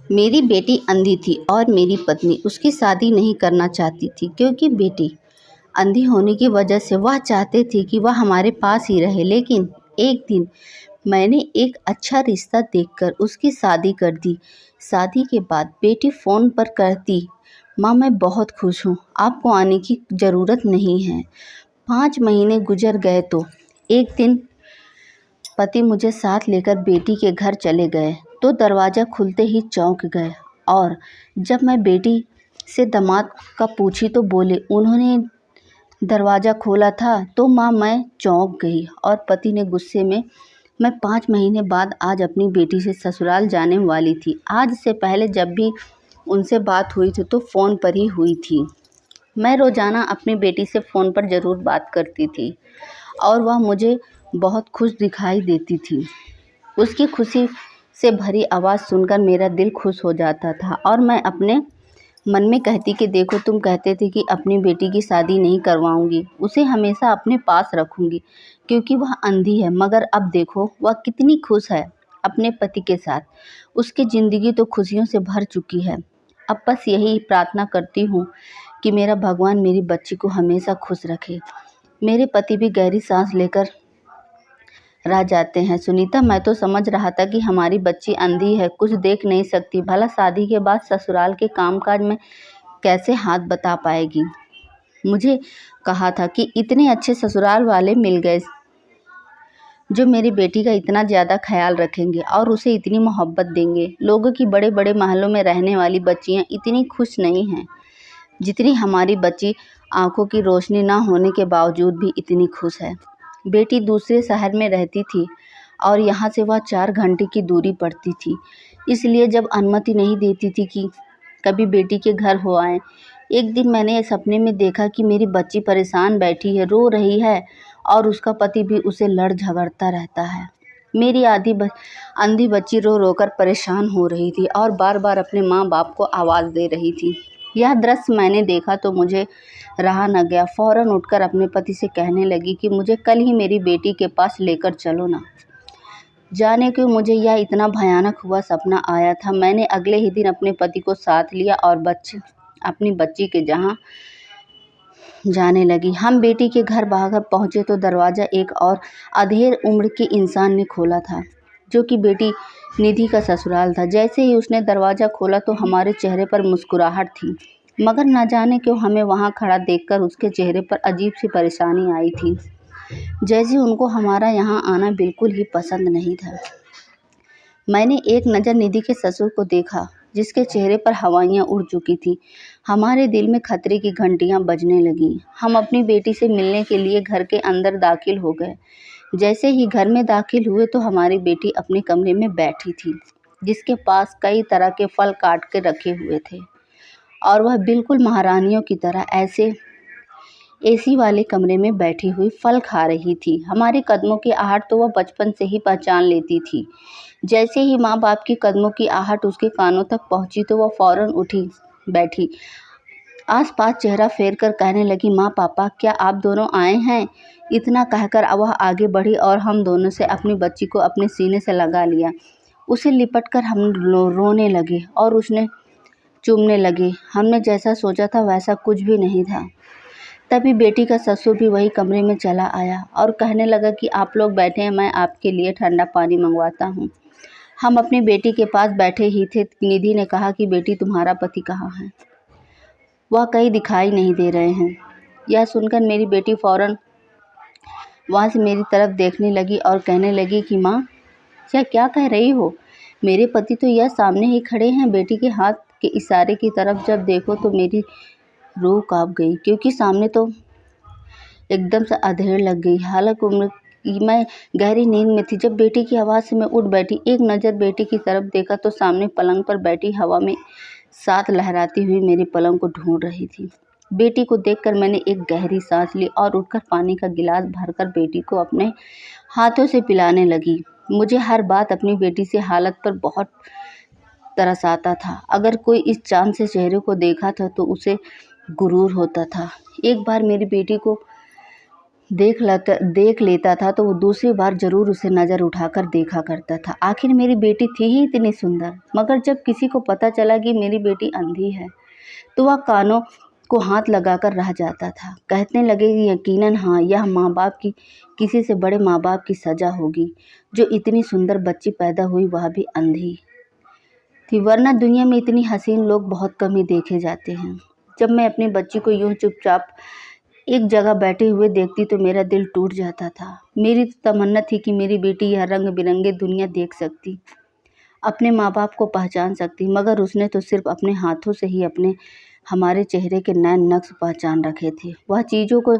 मेरी बेटी अंधी थी और मेरी पत्नी उसकी शादी नहीं करना चाहती थी क्योंकि बेटी अंधी होने की वजह से वह चाहते थे कि वह हमारे पास ही रहे। लेकिन एक दिन मैंने एक अच्छा रिश्ता देखकर उसकी शादी कर दी। शादी के बाद बेटी फ़ोन पर कहती, माँ मैं बहुत खुश हूँ, आपको आने की ज़रूरत नहीं है। 5 महीने गुजर गए तो एक दिन पति मुझे साथ लेकर बेटी के घर चले गए तो दरवाज़ा खुलते ही चौंक गए। और जब मैं बेटी से दामाद का पूछी तो बोले उन्होंने दरवाज़ा खोला था। तो माँ मैं चौंक गई और पति ने गुस्से में, मैं 5 महीने बाद आज अपनी बेटी से ससुराल जाने वाली थी। आज से पहले जब भी उनसे बात हुई थी तो फ़ोन पर ही हुई थी। मैं रोज़ाना अपनी बेटी से फ़ोन पर ज़रूर बात करती थी और वह मुझे बहुत खुश दिखाई देती थी। उसकी खुशी से भरी आवाज़ सुनकर मेरा दिल खुश हो जाता था और मैं अपने मन में कहती कि देखो तुम कहते थे कि अपनी बेटी की शादी नहीं करवाऊंगी, उसे हमेशा अपने पास रखूंगी क्योंकि वह अंधी है, मगर अब देखो वह कितनी खुश है अपने पति के साथ। उसकी ज़िंदगी तो खुशियों से भर चुकी है। अब बस यही प्रार्थना करती हूँ कि मेरा भगवान मेरी बच्ची को हमेशा खुश रखे। मेरे पति भी गहरी सांस लेकर रह जाते हैं। सुनीता, मैं तो समझ रहा था कि हमारी बच्ची अंधी है, कुछ देख नहीं सकती, भला शादी के बाद ससुराल के कामकाज में कैसे हाथ बता पाएगी। मुझे कहा था कि इतने अच्छे ससुराल वाले मिल गए जो मेरी बेटी का इतना ज़्यादा ख्याल रखेंगे और उसे इतनी मोहब्बत देंगे। लोगों की बड़े बड़े महलों में रहने वाली बच्चियाँ इतनी खुश नहीं हैं जितनी हमारी बच्ची आंखों की रोशनी ना होने के बावजूद भी इतनी खुश है। बेटी दूसरे शहर में रहती थी और यहाँ से वह 4 घंटे की दूरी पड़ती थी, इसलिए जब अनुमति नहीं देती थी कि कभी बेटी के घर हो आए। एक दिन मैंने सपने में देखा कि मेरी बच्ची परेशान बैठी है, रो रही है और उसका पति भी उसे लड़ झगड़ता रहता है। मेरी अंधी बच्ची रो रोकर परेशान हो रही थी और बार बार अपने माँ बाप को आवाज़ दे रही थी। यह दृश्य मैंने देखा तो मुझे रहा न गया। फ़ौरन उठकर अपने पति से कहने लगी कि मुझे कल ही मेरी बेटी के पास लेकर चलो ना। जाने क्यों मुझे यह इतना भयानक हुआ सपना आया था। मैंने अगले ही दिन अपने पति को साथ लिया और अपनी बच्ची के जहाँ जाने लगी। हम बेटी के घर बाहर पहुँचे तो दरवाज़ा एक और अधेड़ उम्र के इंसान ने खोला था, जो कि बेटी निधि का ससुराल था। जैसे ही उसने दरवाज़ा खोला तो हमारे चेहरे पर मुस्कुराहट थी, मगर न जाने क्यों हमें वहाँ खड़ा देखकर उसके चेहरे पर अजीब सी परेशानी आई थी, जैसे उनको हमारा यहाँ आना बिल्कुल ही पसंद नहीं था। मैंने एक नज़र निधि के ससुर को देखा, जिसके चेहरे पर हवाइयाँ उड़ चुकी थी। हमारे दिल में खतरे की घंटियाँ बजने लगीं। हम अपनी बेटी से मिलने के लिए घर के अंदर दाखिल हो गए। जैसे ही घर में दाखिल हुए तो हमारी बेटी अपने कमरे में बैठी थी, जिसके पास कई तरह के फल काट के रखे हुए थे और वह बिल्कुल महारानियों की तरह ऐसे एसी वाले कमरे में बैठी हुई फल खा रही थी। हमारे कदमों की आहट तो वह बचपन से ही पहचान लेती थी। जैसे ही माँ बाप की कदमों की आहट उसके कानों तक पहुँची तो वह फ़ौरन उठी बैठी, आसपास चेहरा फेर कर कहने लगी, माँ पापा क्या आप दोनों आए हैं। इतना कहकर वह आगे बढ़ी और हम दोनों से अपनी बच्ची को अपने सीने से लगा लिया। उसे लिपट कर हम रोने लगे और उसने चूमने लगे। हमने जैसा सोचा था वैसा कुछ भी नहीं था। तभी बेटी का ससुर भी वही कमरे में चला आया और कहने लगा कि आप लोग बैठे हैं, मैं आपके लिए ठंडा पानी मंगवाता हूँ। हम अपनी बेटी के पास बैठे ही थे। निधि ने कहा कि बेटी तुम्हारा पति कहाँ है, वह कहीं दिखाई नहीं दे रहे हैं। यह सुनकर मेरी बेटी फ़ौरन वहाँ से मेरी तरफ देखने लगी और कहने लगी कि माँ यह क्या कह रही हो, मेरे पति तो यह सामने ही खड़े हैं। बेटी के हाथ के इशारे की तरफ जब देखो तो मेरी रूह कांप गई, क्योंकि सामने तो एकदम से अधेड़ लग गई। हालांकि मैं गहरी नींद में थी। जब बेटी की आवाज़ से मैं उठ बैठी, एक नज़र बेटी की तरफ देखा तो सामने पलंग पर बैठी हवा में साथ लहराती हुई मेरे पलंग को ढूंढ रही थी। बेटी को देखकर मैंने एक गहरी सांस ली और उठकर पानी का गिलास भरकर बेटी को अपने हाथों से पिलाने लगी। मुझे हर बात अपनी बेटी से हालत पर बहुत तरस आता था। अगर कोई इस चाँद से चेहरे को देखा था तो उसे गुरूर होता था। एक बार मेरी बेटी को देख लेता था तो वो दूसरी बार ज़रूर उसे नज़र उठाकर देखा करता था। आखिर मेरी बेटी थी ही इतनी सुंदर। मगर जब किसी को पता चला कि मेरी बेटी अंधी है तो वह कानों को हाथ लगाकर रह जाता था। कहने लगे कि यकीनन हाँ, यह माँ बाप की किसी से बड़े माँ बाप की सज़ा होगी जो इतनी सुंदर बच्ची पैदा हुई, वह भी अंधी थी। वरना दुनिया में इतनी हसीन लोग बहुत कम ही देखे जाते हैं। जब मैं अपनी बच्ची को यूं चुपचाप एक जगह बैठे हुए देखती तो मेरा दिल टूट जाता था। मेरी तो तमन्ना थी कि मेरी बेटी यह रंग बिरंगे दुनिया देख सकती, अपने माँ बाप को पहचान सकती, मगर उसने तो सिर्फ अपने हाथों से ही हमारे चेहरे के नए नक्श पहचान रखे थे। वह चीज़ों को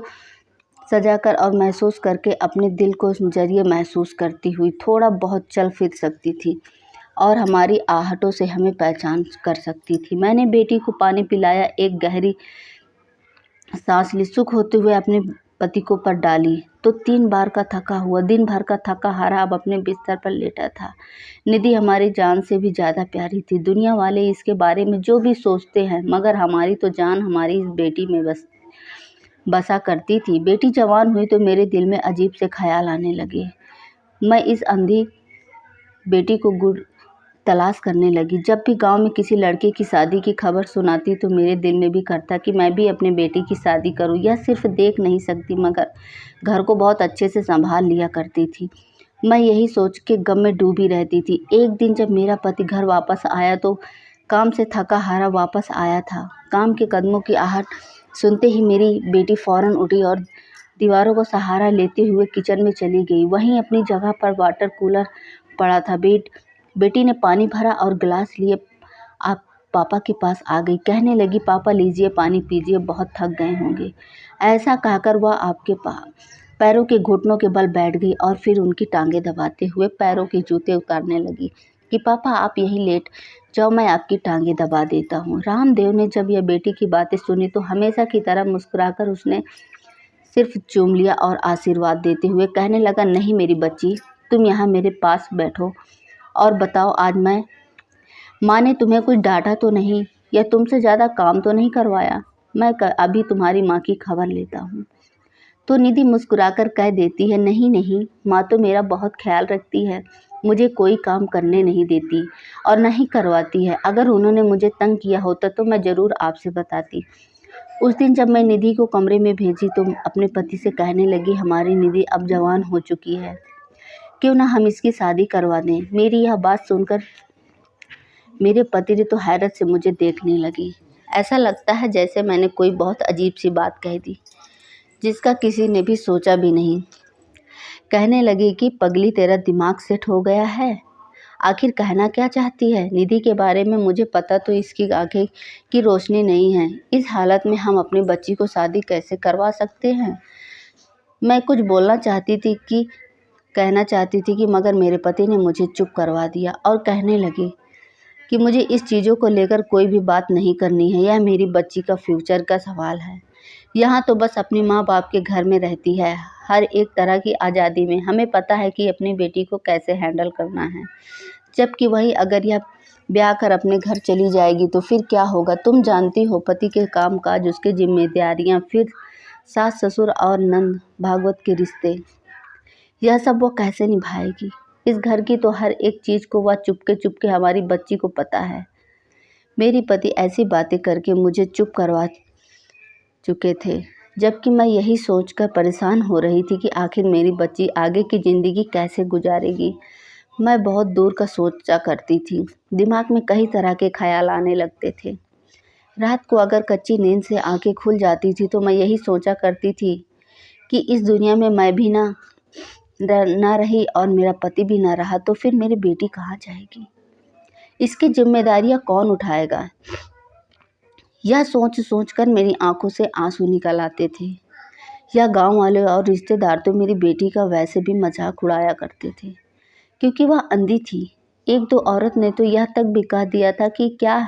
सजाकर और महसूस करके अपने दिल को जरिए महसूस करती हुई थोड़ा बहुत चल फिर सकती थी और हमारी आहटों से हमें पहचान कर सकती थी। मैंने बेटी को पानी पिलाया, एक गहरी सांस ली, सुख होते हुए अपने पति को पर डाली तो दिन भर का थका हारा अब अपने बिस्तर पर लेटा था। निधि हमारी जान से भी ज़्यादा प्यारी थी। दुनिया वाले इसके बारे में जो भी सोचते हैं, मगर हमारी तो जान हमारी इस बेटी में बसा करती थी। बेटी जवान हुई तो मेरे दिल में अजीब से ख्याल आने लगे। मैं इस अंधी बेटी को तलाश करने लगी। जब भी गांव में किसी लड़के की शादी की खबर सुनाती तो मेरे दिल में भी करता कि मैं भी अपने बेटी की शादी करूं। यह सिर्फ देख नहीं सकती मगर घर को बहुत अच्छे से संभाल लिया करती थी। मैं यही सोच के गम में डूबी रहती थी। एक दिन जब मेरा पति घर वापस आया तो काम से थका हारा वापस आया था। काम के कदमों की आहट सुनते ही मेरी बेटी फौरन उठी और दीवारों को सहारा लेते हुए किचन में चली गई। वहीं अपनी जगह पर वाटर कूलर पड़ा था। बेटी ने पानी भरा और गिलास लिए आप पापा के पास आ गई। कहने लगी, पापा लीजिए पानी पीजिए, बहुत थक गए होंगे। ऐसा कहकर वह आपके पैरों के घुटनों के बल बैठ गई और फिर उनकी टांगें दबाते हुए पैरों के जूते उतारने लगी कि पापा आप यहीं लेट जाओ, मैं आपकी टांगें दबा देता हूँ। रामदेव ने जब यह बेटी की बातें सुनी तो हमेशा की तरह मुस्कुराकर उसने सिर्फ चूम लिया और आशीर्वाद देते हुए कहने लगा, नहीं मेरी बच्ची, तुम यहाँ मेरे पास बैठो और बताओ आज माँ ने तुम्हें कुछ डांटा तो नहीं या तुमसे ज़्यादा काम तो नहीं करवाया? मैं अभी तुम्हारी माँ की खबर लेता हूँ। तो निधि मुस्कुराकर कह देती है, नहीं नहीं, माँ तो मेरा बहुत ख्याल रखती है, मुझे कोई काम करने नहीं देती और न ही करवाती है। अगर उन्होंने मुझे तंग किया होता तो मैं ज़रूर आपसे बताती। उस दिन जब मैं निधि को कमरे में भेजी तो अपने पति से कहने लगी, हमारी निधि अब जवान हो चुकी है, क्यों ना हम इसकी शादी करवा दें। मेरी यह बात सुनकर मेरे पति ने तो हैरत से मुझे देखने लगी। ऐसा लगता है जैसे मैंने कोई बहुत अजीब सी बात कह दी जिसका किसी ने भी सोचा भी नहीं। कहने लगी कि पगली, तेरा दिमाग सेट हो गया है? आखिर कहना क्या चाहती है? निधि के बारे में मुझे पता तो इसकी आंखें की रोशनी नहीं है। इस हालत में हम अपनी बच्ची को शादी कैसे करवा सकते हैं? मैं कुछ कहना चाहती थी कि मगर मेरे पति ने मुझे चुप करवा दिया और कहने लगे कि मुझे इस चीज़ों को लेकर कोई भी बात नहीं करनी है। यह मेरी बच्ची का फ्यूचर का सवाल है। यहाँ तो बस अपनी माँ बाप के घर में रहती है, हर एक तरह की आज़ादी में। हमें पता है कि अपनी बेटी को कैसे हैंडल करना है। जबकि वही अगर यह ब्याह कर अपने घर चली जाएगी तो फिर क्या होगा? तुम जानती हो, पति के कामकाज, उसकी जिम्मेदारियाँ, फिर सास ससुर और नंद भागवत के रिश्ते, यह सब वो कैसे निभाएगी? इस घर की तो हर एक चीज़ को वह चुपके हमारी बच्ची को पता है। मेरी पति ऐसी बातें करके मुझे चुप करवा चुके थे, जबकि मैं यही सोचकर परेशान हो रही थी कि आखिर मेरी बच्ची आगे की ज़िंदगी कैसे गुजारेगी। मैं बहुत दूर का सोचा करती थी। दिमाग में कई तरह के ख्याल आने लगते थे। रात को अगर कच्ची नींद से आंखें खुल जाती थी तो मैं यही सोचा करती थी कि इस दुनिया में मैं भी ना रही और मेरा पति भी ना रहा तो फिर मेरी बेटी कहाँ जाएगी? इसकी जिम्मेदारियाँ कौन उठाएगा? यह सोच कर मेरी आंखों से आंसू निकल आते थे। यह गांव वाले और रिश्तेदार तो मेरी बेटी का वैसे भी मजाक उड़ाया करते थे क्योंकि वह अंधी थी। एक दो औरत ने तो यह तक भी कह दिया था कि क्या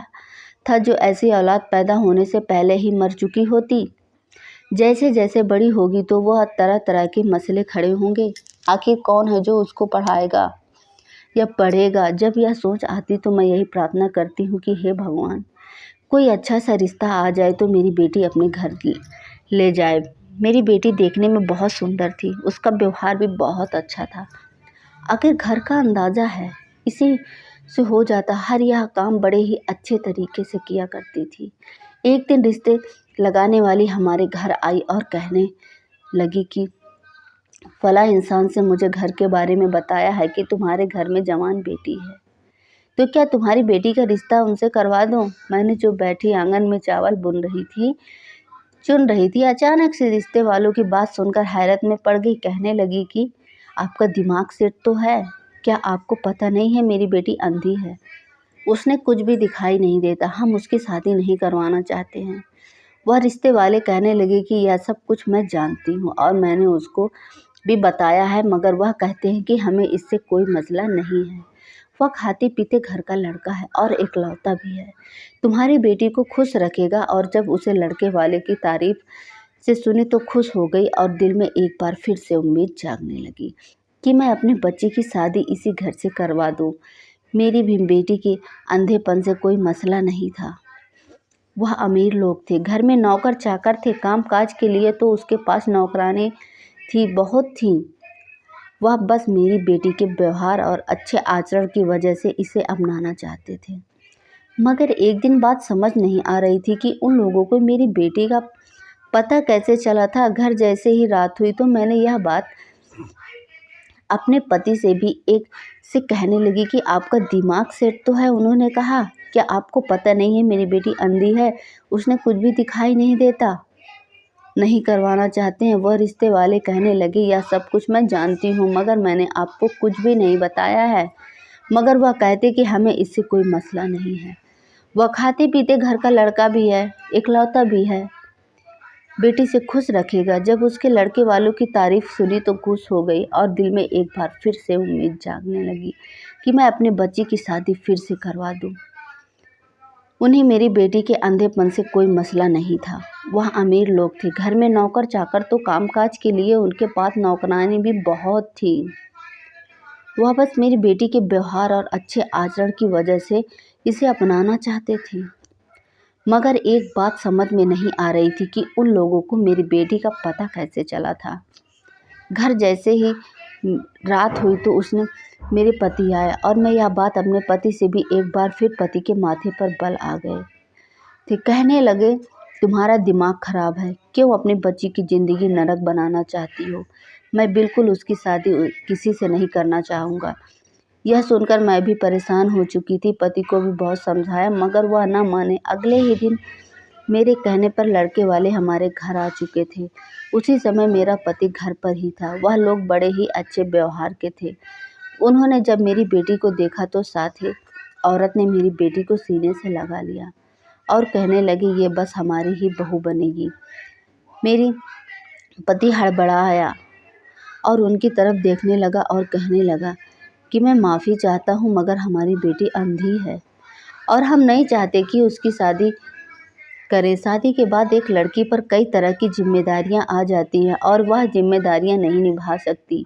था जो ऐसी औलाद पैदा होने से पहले ही मर चुकी होती। जैसे जैसे बड़ी होगी तो वह तरह तरह के मसले खड़े होंगे। आखिर कौन है जो उसको पढ़ाएगा या पढ़ेगा? जब यह सोच आती तो मैं यही प्रार्थना करती हूँ कि हे भगवान, कोई अच्छा सा रिश्ता आ जाए तो मेरी बेटी अपने घर ले जाए। मेरी बेटी देखने में बहुत सुंदर थी, उसका व्यवहार भी बहुत अच्छा था। अगर घर का अंदाज़ा है, इसी से हो जाता। हर यह काम बड़े ही अच्छे तरीके से किया करती थी। एक दिन रिश्ते लगाने वाली हमारे घर आई और कहने लगी कि फला इंसान से मुझे घर के बारे में बताया है कि तुम्हारे घर में जवान बेटी है, तो क्या तुम्हारी बेटी का रिश्ता उनसे करवा दूं? मैंने जो बैठी आंगन में चावल चुन रही थी, अचानक से रिश्ते वालों की बात सुनकर हैरत में पड़ गई। कहने लगी कि आपका दिमाग सेट तो है, क्या आपको पता नहीं है मेरी बेटी अंधी है, उसने कुछ भी दिखाई नहीं देता, हम उसकी शादी नहीं करवाना चाहते हैं। वह रिश्ते वाले कहने लगे कि यह सब कुछ मैं जानती हूँ और मैंने उसको भी बताया है, मगर वह कहते हैं कि हमें इससे कोई मसला नहीं है। वह खाते पीते घर का लड़का है और इकलौता भी है, तुम्हारी बेटी को खुश रखेगा। और जब उसे लड़के वाले की तारीफ से सुनी तो खुश हो गई और दिल में एक बार फिर से उम्मीद जागने लगी कि मैं अपने बच्चे की शादी इसी घर से करवा दूं। मेरी भी बेटी के अंधेपन से कोई मसला नहीं था। वह अमीर लोग थे, घर में नौकर चाकर थे, काम काज के लिए तो उसके पास नौकरानी बहुत थी। वह बस मेरी बेटी के व्यवहार और अच्छे आचरण की वजह से इसे अपनाना चाहते थे। मगर एक दिन बात समझ नहीं आ रही थी कि उन लोगों को मेरी बेटी का पता कैसे चला था। घर जैसे ही रात हुई तो मैंने यह बात अपने पति से कहने लगी कि आपका दिमाग सेट तो है। उन्होंने कहा, क्या आपको पता नहीं है मेरी बेटी अंधी है, उसने कुछ भी दिखाई नहीं देता, नहीं करवाना चाहते हैं। वह रिश्ते वाले कहने लगे, यह सब कुछ मैं जानती हूँ, मगर मैंने आपको कुछ भी नहीं बताया है। मगर वह कहते कि हमें इससे कोई मसला नहीं है। वह खाते पीते घर का लड़का भी है, इकलौता भी है, बेटी से खुश रखेगा। जब उसके लड़के वालों की तारीफ सुनी तो खुश हो गई और दिल में एक बार फिर से उम्मीद जागने लगी कि मैं अपने बच्चे की शादी फिर से करवा दूं। उन्हें मेरी बेटी के अंधेपन से कोई मसला नहीं था। वह अमीर लोग थे, घर में नौकर चाकर तो कामकाज के लिए उनके पास नौकरानी भी बहुत थी। वह बस मेरी बेटी के व्यवहार और अच्छे आचरण की वजह से इसे अपनाना चाहते थे। मगर एक बात समझ में नहीं आ रही थी कि उन लोगों को मेरी बेटी का पता कैसे चला था। घर जैसे ही रात हुई तो उसने मेरे पति आया और मैं यह बात अपने पति से भी एक बार फिर पति के माथे पर बल आ गए थे। कहने लगे, तुम्हारा दिमाग खराब है, क्यों अपनी बच्ची की ज़िंदगी नरक बनाना चाहती हो? मैं बिल्कुल उसकी शादी किसी से नहीं करना चाहूँगा। यह सुनकर मैं भी परेशान हो चुकी थी। पति को भी बहुत समझाया मगर वह न माने। अगले ही दिन मेरे कहने पर लड़के वाले हमारे घर आ चुके थे। उसी समय मेरा पति घर पर ही था। वह लोग बड़े ही अच्छे व्यवहार के थे। उन्होंने जब मेरी बेटी को देखा तो साथ ही औरत ने मेरी बेटी को सीने से लगा लिया और कहने लगी, ये बस हमारी ही बहू बनेगी। मेरी पति हड़बड़ाया और उनकी तरफ देखने लगा और कहने लगा कि मैं माफ़ी चाहता हूँ, मगर हमारी बेटी अंधी है और हम नहीं चाहते कि उसकी शादी करें। शादी के बाद एक लड़की पर कई तरह की जिम्मेदारियाँ आ जाती हैं और वह जिम्मेदारियाँ नहीं निभा सकती।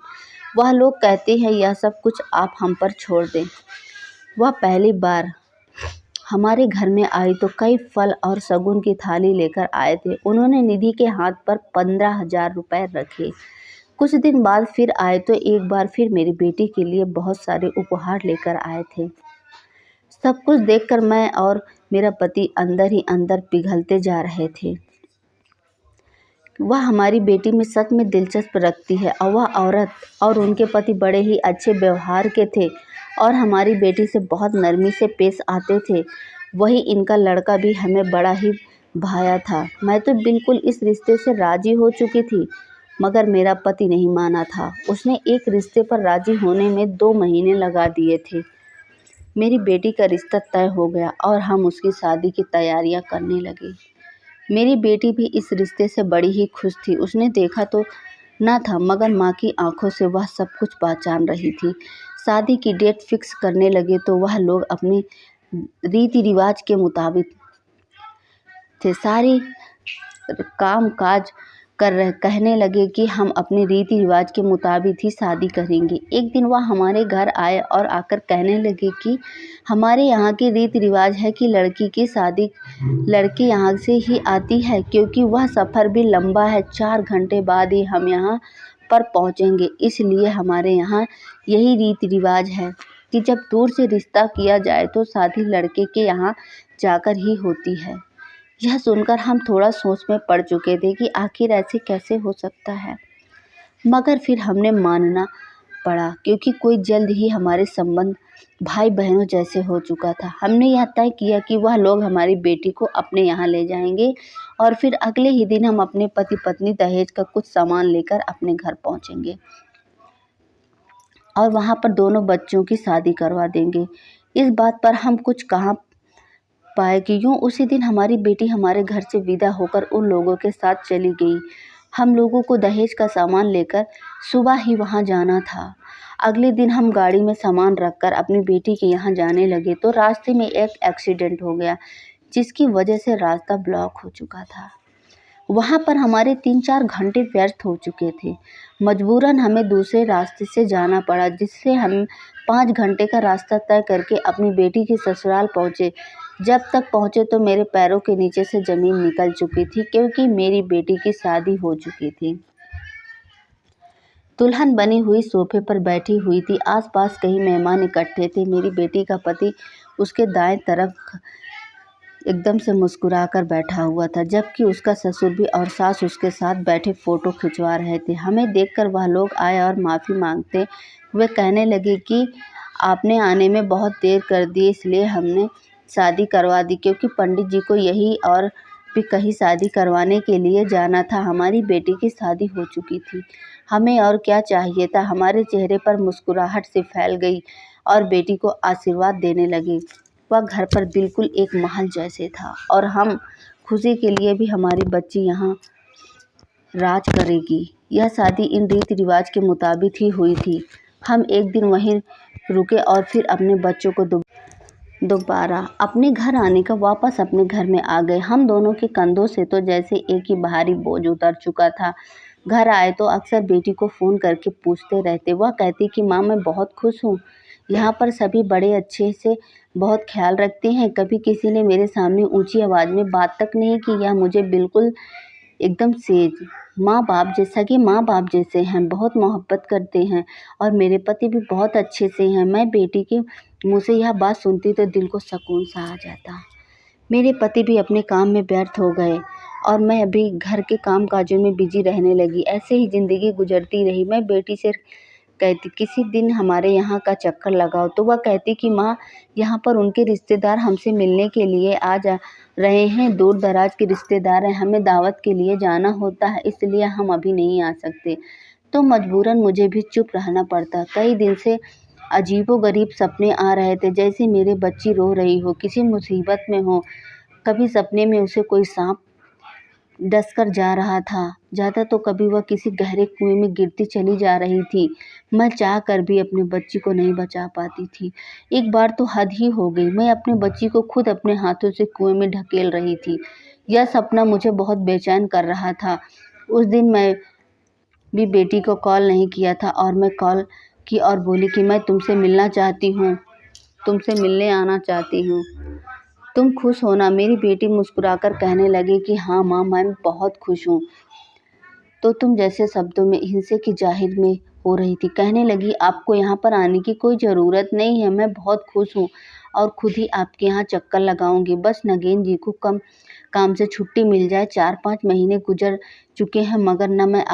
वह लोग कहते हैं यह सब कुछ आप हम पर छोड़ दें। वह पहली बार हमारे घर में आई तो कई फल और शगुन की थाली लेकर आए थे। उन्होंने निधि के हाथ पर 15,000 रुपये रखे। कुछ दिन बाद फिर आए तो एक बार फिर मेरी बेटी के लिए बहुत सारे उपहार लेकर आए थे। सब कुछ देखकर मैं और मेरा पति अंदर ही अंदर पिघलते जा रहे थे। वह हमारी बेटी में सच में दिलचस्प रखती है और वह औरत और उनके पति बड़े ही अच्छे व्यवहार के थे और हमारी बेटी से बहुत नरमी से पेश आते थे। वही इनका लड़का भी हमें बड़ा ही भाया था। मैं तो बिल्कुल इस रिश्ते से राजी हो चुकी थी, मगर मेरा पति नहीं माना था। उसने एक रिश्ते पर राजी होने में 2 महीने लगा दिए थे। मेरी बेटी का रिश्ता तय हो गया और हम उसकी शादी की तैयारियां करने लगे। मेरी बेटी भी इस रिश्ते से बड़ी ही खुश थी। उसने देखा तो न था, मगर माँ की आंखों से वह सब कुछ पहचान रही थी। शादी की डेट फिक्स करने लगे तो वह लोग अपनी रीति रिवाज के मुताबिक थे। सारी काम काज कहने लगे कि हम अपने रीति रिवाज के मुताबिक ही शादी करेंगे। एक दिन वह हमारे घर आए और आकर कहने लगे कि हमारे यहाँ के रीति रिवाज है कि लड़की की शादी लड़के यहाँ से ही आती है, क्योंकि वह सफ़र भी लंबा है, 4 घंटे बाद ही हम यहाँ पर पहुँचेंगे। इसलिए हमारे यहाँ यही रीति रिवाज है कि जब दूर से रिश्ता किया जाए तो शादी लड़के के यहाँ जाकर ही होती है। यह सुनकर हम थोड़ा सोच में पड़ चुके थे कि आखिर ऐसे कैसे हो सकता है, मगर फिर हमने मानना पड़ा, क्योंकि कोई जल्द ही हमारे संबंध भाई बहनों जैसे हो चुका था। हमने यह तय किया कि वह लोग हमारी बेटी को अपने यहाँ ले जाएंगे और फिर अगले ही दिन हम अपने पति पत्नी दहेज का कुछ सामान लेकर अपने घर पहुँचेंगे और वहाँ पर दोनों बच्चों की शादी करवा देंगे। इस बात पर हम कुछ कहाँ पाए कि यूँ उसी दिन हमारी बेटी हमारे घर से विदा होकर उन लोगों के साथ चली गई। हम लोगों को दहेज का सामान लेकर सुबह ही वहाँ जाना था। अगले दिन हम गाड़ी में सामान रखकर अपनी बेटी के यहाँ जाने लगे तो रास्ते में एक एक्सीडेंट हो गया, जिसकी वजह से रास्ता ब्लॉक हो चुका था। वहाँ पर हमारे 3-4 घंटे व्यर्थ हो चुके थे। मजबूरन हमें दूसरे रास्ते से जाना पड़ा, जिससे हम 5 घंटे का रास्ता तय करके अपनी बेटी के ससुराल पहुँचे। जब तक पहुँचे तो मेरे पैरों के नीचे से ज़मीन निकल चुकी थी, क्योंकि मेरी बेटी की शादी हो चुकी थी। दुल्हन बनी हुई सोफे पर बैठी हुई थी। आसपास कई मेहमान इकट्ठे थे। मेरी बेटी का पति उसके दाएं तरफ एकदम से मुस्कुराकर बैठा हुआ था, जबकि उसका ससुर भी और सास उसके साथ बैठे फ़ोटो खिंचवा रहे थे। हमें देखकर वह लोग आए और माफ़ी मांगते हुए कहने लगे कि आपने आने में बहुत देर कर दी, इसलिए हमने शादी करवा दी, क्योंकि पंडित जी को यही और भी कहीं शादी करवाने के लिए जाना था। हमारी बेटी की शादी हो चुकी थी, हमें और क्या चाहिए था। हमारे चेहरे पर मुस्कुराहट से फैल गई और बेटी को आशीर्वाद देने लगे। वह घर पर बिल्कुल एक महल जैसे था और हम खुशी के लिए भी हमारी बच्ची यहाँ राज करेगी। यह शादी इन रीति रिवाज के मुताबिक ही हुई थी। हम एक दिन वहीं रुके और फिर अपने बच्चों को दोबारा अपने घर आने का वापस अपने घर में आ गए। हम दोनों के कंधों से तो जैसे एक ही भारी बोझ उतर चुका था। घर आए तो अक्सर बेटी को फ़ोन करके पूछते रहते। वह कहती कि माँ, मैं बहुत खुश हूँ, यहाँ पर सभी बड़े अच्छे से बहुत ख्याल रखते हैं। कभी किसी ने मेरे सामने ऊंची आवाज़ में बात तक नहीं की। यह मुझे बिल्कुल एकदम से माँ बाप जैसे हैं, बहुत मोहब्बत करते हैं और मेरे पति भी बहुत अच्छे से हैं। मैं बेटी के मुँह से यह बात सुनती तो दिल को सुकून सा आ जाता। मेरे पति भी अपने काम में व्यर्थ हो गए और मैं अभी घर के काम काजों में बिजी रहने लगी। ऐसे ही ज़िंदगी गुजरती रही। मैं बेटी से कहती किसी दिन हमारे यहाँ का चक्कर लगाओ, तो वह कहती कि माँ, यहाँ पर उनके रिश्तेदार हमसे मिलने के लिए आ जा रहे हैं, दूर दराज के रिश्तेदार हैं, हमें दावत के लिए जाना होता है, इसलिए हम अभी नहीं आ सकते। तो मजबूरन मुझे भी चुप रहना पड़ता। कई दिन से अजीबोगरीब सपने आ रहे थे, जैसे मेरी बच्ची रो रही हो, किसी मुसीबत में हो। कभी सपने में उसे कोई सांप डस कर जा रहा था तो कभी वह किसी गहरे कुएं में गिरती चली जा रही थी। मैं चाह कर भी अपने बच्ची को नहीं बचा पाती थी। एक बार तो हद ही हो गई, मैं अपने बच्ची को खुद अपने हाथों से कुएं में ढकेल रही थी। यह सपना मुझे बहुत बेचैन कर रहा था। उस दिन मैं भी बेटी को कॉल नहीं किया था और मैं कॉल की और बोली कि मैं तुमसे मिलना चाहती हूँ, तुमसे मिलने आना चाहती हूँ, तुम खुश हो ना। मेरी बेटी मुस्कुराकर कहने लगी कि हाँ माँ, मैं बहुत खुश हूँ। तो तुम जैसे शब्दों में हिंसे की जाहिर में हो रही थी। कहने लगी, आपको यहाँ पर आने की कोई ज़रूरत नहीं है, मैं बहुत खुश हूँ और खुद ही आपके यहाँ चक्कर लगाऊंगी। बस नगेन जी को काम से छुट्टी मिल जाए। 4-5 महीने गुजर चुके हैं, मगर न मैं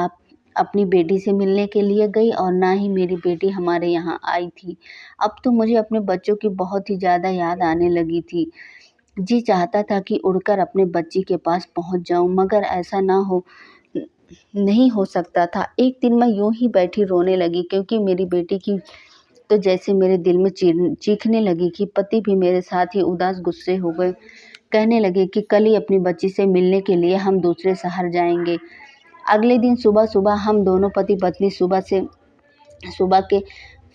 अपनी बेटी से मिलने के लिए गई और ना ही मेरी बेटी हमारे यहाँ आई थी। अब तो मुझे अपने बच्चों की बहुत ही ज़्यादा याद आने लगी थी। जी चाहता था कि उड़कर अपने बच्ची के पास पहुंच जाऊं, मगर ऐसा नहीं हो सकता था। एक दिन मैं यूं ही बैठी रोने लगी, क्योंकि मेरी बेटी की तो जैसे मेरे दिल में चीखने लगी कि पति भी मेरे साथ ही उदास गुस्से हो गए। कहने लगे कि कल ही अपनी बच्ची से मिलने के लिए हम दूसरे शहर जाएंगे। अगले दिन सुबह सुबह हम दोनों पति पत्नी सुबह के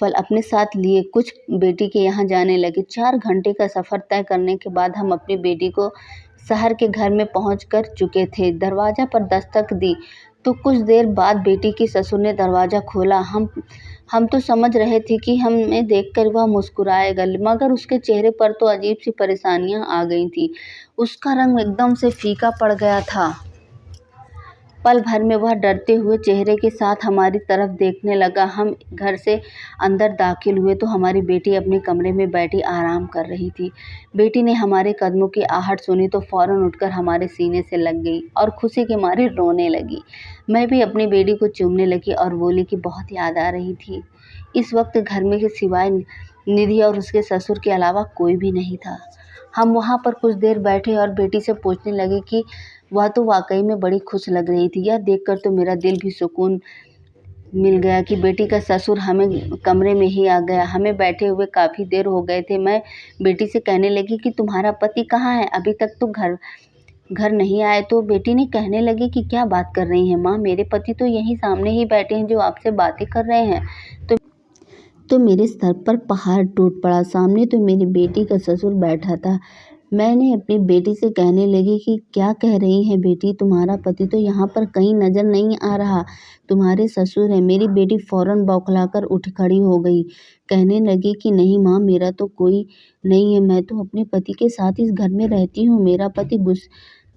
फल अपने साथ लिए कुछ बेटी के यहाँ जाने लगे। 4 घंटे का सफ़र तय करने के बाद हम अपनी बेटी को शहर के घर में पहुँच कर चुके थे। दरवाज़ा पर दस्तक दी तो कुछ देर बाद बेटी के ससुर ने दरवाज़ा खोला। हम तो समझ रहे थे कि हमें देखकर वह मुस्कुराएगा, मगर उसके चेहरे पर तो अजीब सी परेशानियां आ गई थी। उसका रंग एकदम से फीका पड़ गया था। पल भर में वह डरते हुए चेहरे के साथ हमारी तरफ देखने लगा। हम घर से अंदर दाखिल हुए तो हमारी बेटी अपने कमरे में बैठी आराम कर रही थी। बेटी ने हमारे कदमों की आहट सुनी तो फौरन उठकर हमारे सीने से लग गई और खुशी के मारे रोने लगी। मैं भी अपनी बेटी को चूमने लगी और बोली कि बहुत याद आ रही थी। इस वक्त घर में के सिवाय निधि और उसके ससुर के अलावा कोई भी नहीं था। हम वहाँ पर कुछ देर बैठे और बेटी से पूछने लगे कि वह तो वाकई में बड़ी खुश लग रही थी। यह देखकर तो मेरा दिल भी सुकून मिल गया कि बेटी का ससुर हमें कमरे में ही आ गया। हमें बैठे हुए काफ़ी देर हो गए थे। मैं बेटी से कहने लगी कि तुम्हारा पति कहाँ है, अभी तक तो घर नहीं आए। तो बेटी ने कहने लगी कि क्या बात कर रही हैं माँ, मेरे पति तो यहीं सामने ही बैठे हैं जो आपसे बातें कर रहे हैं। तो मेरे सर पर पहाड़ टूट पड़ा। सामने तो मेरी बेटी का ससुर बैठा था। मैंने अपनी बेटी से कहने लगी कि क्या कह रही हैं बेटी, तुम्हारा पति तो यहाँ पर कहीं नज़र नहीं आ रहा, तुम्हारे ससुर हैं। मेरी बेटी फ़ौरन बौखलाकर उठ खड़ी हो गई, कहने लगी कि नहीं माँ, मेरा तो कोई नहीं है, मैं तो अपने पति के साथ इस घर में रहती हूँ। मेरा पति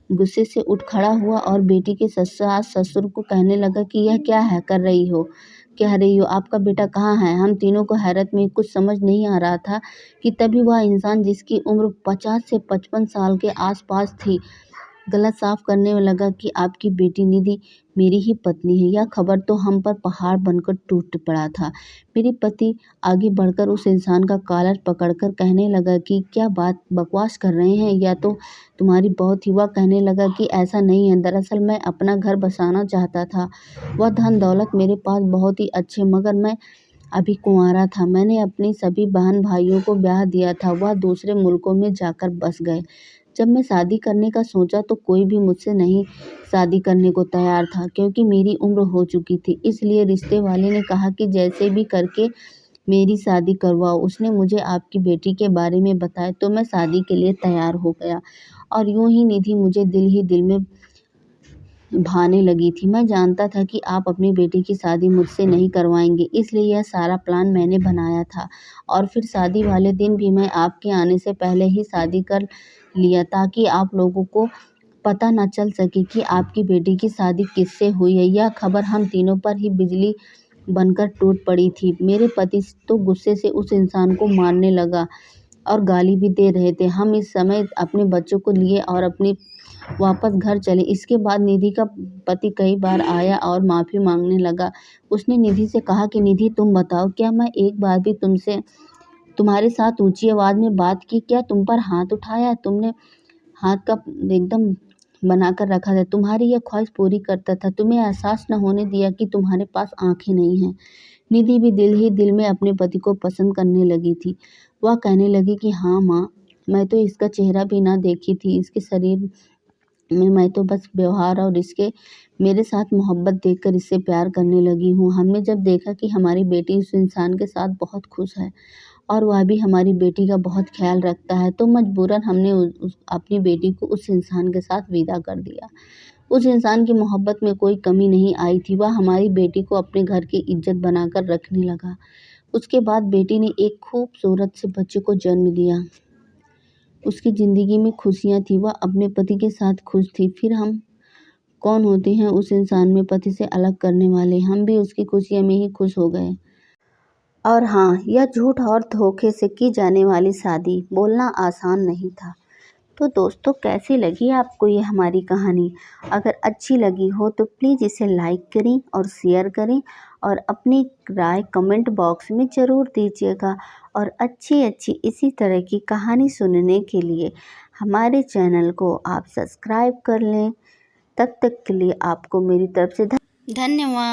गुस्से से उठ खड़ा हुआ और बेटी के सास ससुर को कहने लगा कि यह क्या है कह रही हो, आपका बेटा कहाँ है। हम तीनों को हैरत में कुछ समझ नहीं आ रहा था कि तभी वह इंसान जिसकी उम्र 50 से 55 साल के आसपास थी गला साफ करने में लगा कि आपकी बेटी निधि मेरी ही पत्नी है। यह खबर तो हम पर पहाड़ बनकर टूट पड़ा था। मेरे पति आगे बढ़कर उस इंसान का कॉलर पकड़कर कहने लगा कि क्या बात बकवास कर रहे हैं, या तो तुम्हारी बहुत ही। वह कहने लगा कि ऐसा नहीं है, दरअसल मैं अपना घर बसाना चाहता था। वह धन दौलत मेरे पास बहुत ही अच्छे, मगर मैं अभी कुंवारा था। मैंने अपनी सभी बहन भाइयों को ब्याह दिया था, वह दूसरे मुल्कों में जाकर बस गए। जब मैं शादी करने का सोचा तो कोई भी मुझसे नहीं शादी करने को तैयार था, क्योंकि मेरी उम्र हो चुकी थी। इसलिए रिश्ते वाले ने कहा कि जैसे भी करके मेरी शादी करवाओ। उसने मुझे आपकी बेटी के बारे में बताया तो मैं शादी के लिए तैयार हो गया, और यूं ही निधि मुझे दिल ही दिल में भाने लगी थी। मैं जानता था कि आप अपनी बेटी की शादी मुझसे नहीं करवाएंगे, इसलिए यह सारा प्लान मैंने बनाया था। और फिर शादी वाले दिन भी मैं आपके आने से पहले ही शादी कर लिया, ताकि आप लोगों को पता न चल सके कि आपकी बेटी की शादी किससे हुई है। यह खबर हम तीनों पर ही बिजली बनकर टूट पड़ी थी। मेरे पति तो गुस्से से उस इंसान को मारने लगा और गाली भी दे रहे थे। हम इस समय अपने बच्चों को लिए और अपनी वापस घर चले। इसके बाद निधि का पति कई बार आया और माफ़ी मांगने लगा। उसने निधि से कहा कि निधि, तुम बताओ, क्या मैं एक बार भी तुम्हारे साथ ऊंची आवाज़ में बात की? क्या तुम पर हाथ उठाया? तुमने हाथ का एकदम बनाकर रखा था, तुम्हारी यह ख्वाहिश पूरी करता था, तुम्हें एहसास न होने दिया कि तुम्हारे पास आंखें नहीं हैं। निधि भी दिल ही दिल में अपने पति को पसंद करने लगी थी। वह कहने लगी कि हाँ माँ, मैं तो इसका चेहरा भी ना देखी थी, इसके शरीर में मैं तो बस व्यवहार और इसके मेरे साथ मोहब्बत देखकर इससे प्यार करने लगी हूँ। हमने जब देखा कि हमारी बेटी उस इंसान के साथ बहुत खुश है और वह भी हमारी बेटी का बहुत ख्याल रखता है, तो मजबूरन हमने अपनी बेटी को उस इंसान के साथ विदा कर दिया। उस इंसान की मोहब्बत में कोई कमी नहीं आई थी। वह हमारी बेटी को अपने घर की इज्जत बनाकर रखने लगा। उसके बाद बेटी ने एक खूबसूरत से बच्चे को जन्म दिया। उसकी ज़िंदगी में खुशियाँ थी, वह अपने पति के साथ खुश थी। फिर हम कौन होते हैं उस इंसान में पति से अलग करने वाले? हम भी उसकी खुशियों में ही खुश हो गए। और हाँ, यह झूठ और धोखे से की जाने वाली शादी बोलना आसान नहीं था। तो दोस्तों, कैसी लगी आपको ये हमारी कहानी? अगर अच्छी लगी हो तो प्लीज़ इसे लाइक करें और शेयर करें, और अपनी राय कमेंट बॉक्स में ज़रूर दीजिएगा। और अच्छी अच्छी इसी तरह की कहानी सुनने के लिए हमारे चैनल को आप सब्सक्राइब कर लें। तब तक के लिए आपको मेरी तरफ से धन्यवाद।